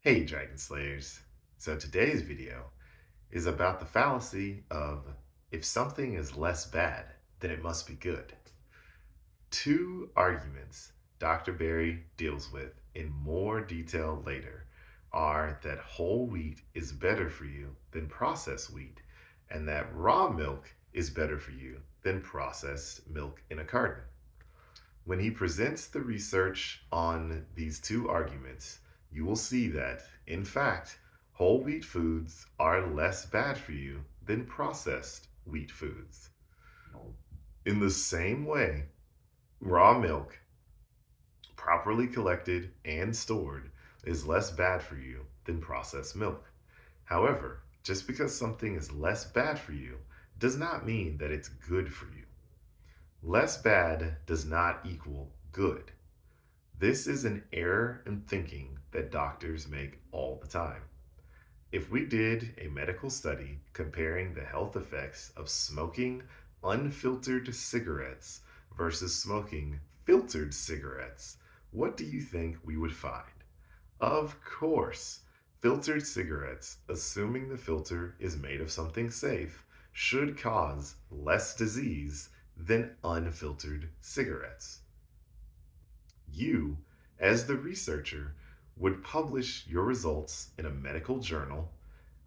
Hey, Dragon Slayers. So today's video is about the fallacy of if something is less bad, then it must be good. Two arguments Dr. Berry deals with in more detail later are that whole wheat is better for you than processed wheat, and that raw milk is better for you than processed milk in a carton. When he presents the research on these two arguments, you will see that, in fact, whole wheat foods are less bad for you than processed wheat foods. In the same way, raw milk, properly collected and stored, is less bad for you than processed milk. However, just because something is less bad for you does not mean that it's good for you. Less bad does not equal good. This is an error in thinking that doctors make all the time. If we did a medical study comparing the health effects of smoking unfiltered cigarettes versus smoking filtered cigarettes, what do you think we would find? Of course, filtered cigarettes, assuming the filter is made of something safe, should cause less disease than unfiltered cigarettes. You, as the researcher, would publish your results in a medical journal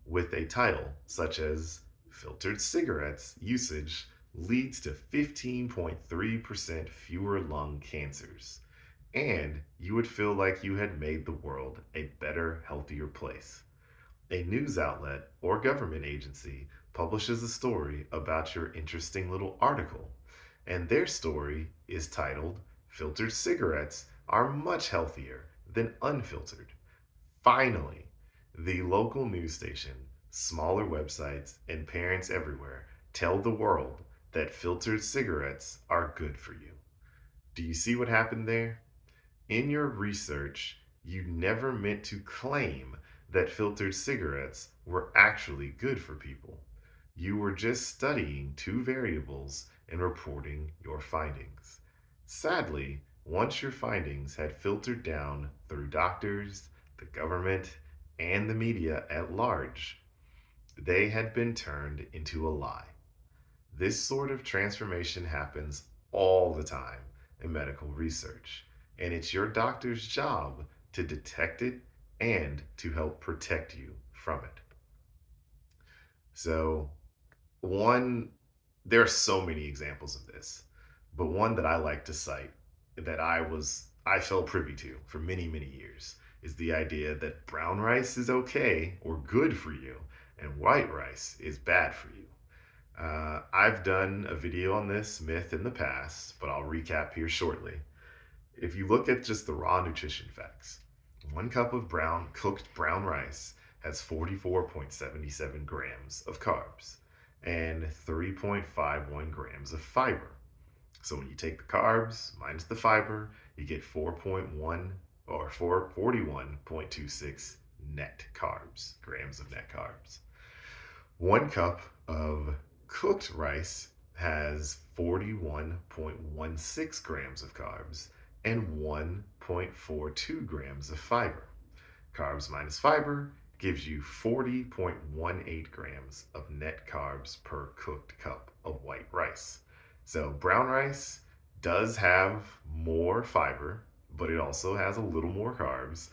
with a title such as Filtered Cigarettes Usage Leads to 15.3% Fewer Lung Cancers. And you would feel like you had made the world a better, healthier place. A news outlet or government agency publishes a story about your interesting little article, and their story is titled Filtered Cigarettes Are Much Healthier Than Unfiltered. Finally, the local news station, smaller websites, and parents everywhere tell the world that filtered cigarettes are good for you. Do you see what happened there? In your research, you never meant to claim that filtered cigarettes were actually good for people. You were just studying two variables and reporting your findings. Sadly, once your findings had filtered down through doctors, the government, and the media at large, they had been turned into a lie. This sort of transformation happens all the time in medical research, and it's your doctor's job to detect it and to help protect you from it. So, one, there are so many examples of this, but one that I like to cite that I felt privy to for many, many years is the idea that brown rice is okay or good for you and white rice is bad for you. I've done a video on this myth in the past, but I'll recap here shortly. If you look at just the raw nutrition facts, 1 cup of cooked brown rice has 44.77 grams of carbs and 3.51 grams of fiber. So when you take the carbs minus the fiber, you get 4.1 or 41.26 net carbs, grams of net carbs. 1 cup of cooked rice has 41.16 grams of carbs and 1.42 grams of fiber. Carbs minus fiber gives you 40.18 grams of net carbs per cooked cup of white rice. So brown rice does have more fiber, but it also has a little more carbs.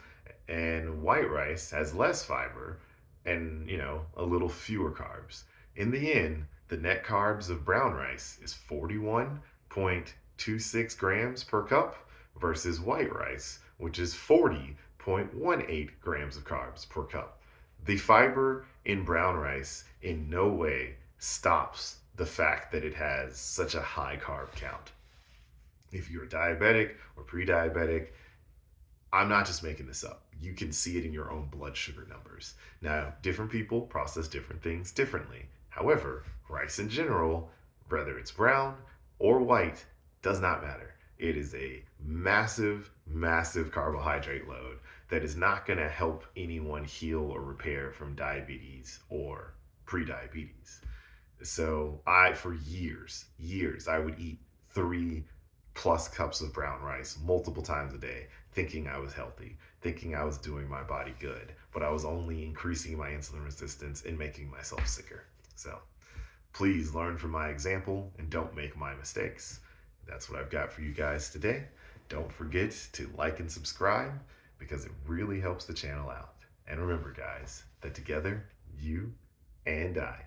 And white rice has less fiber and, a little fewer carbs. In the end, the net carbs of brown rice is 41.26 grams per cup versus white rice, which is 40.18 grams of carbs per cup. The fiber in brown rice in no way stops the fact that it has such a high carb count. If you're diabetic or pre-diabetic, I'm not just making this up. You can see it in your own blood sugar numbers. Now, different people process different things differently. However, rice in general, whether it's brown or white, does not matter. It is a massive, massive carbohydrate load that is not going to help anyone heal or repair from diabetes or prediabetes. So for years, I would eat 3+ cups of brown rice multiple times a day, thinking I was healthy. thinking I was doing my body good, but I was only increasing my insulin resistance and making myself sicker. So please learn from my example and don't make my mistakes. That's what I've got for you guys today. Don't forget to like and subscribe because it really helps the channel out. And remember, guys, that together, you and I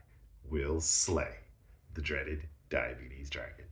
will slay the dreaded diabetes dragon.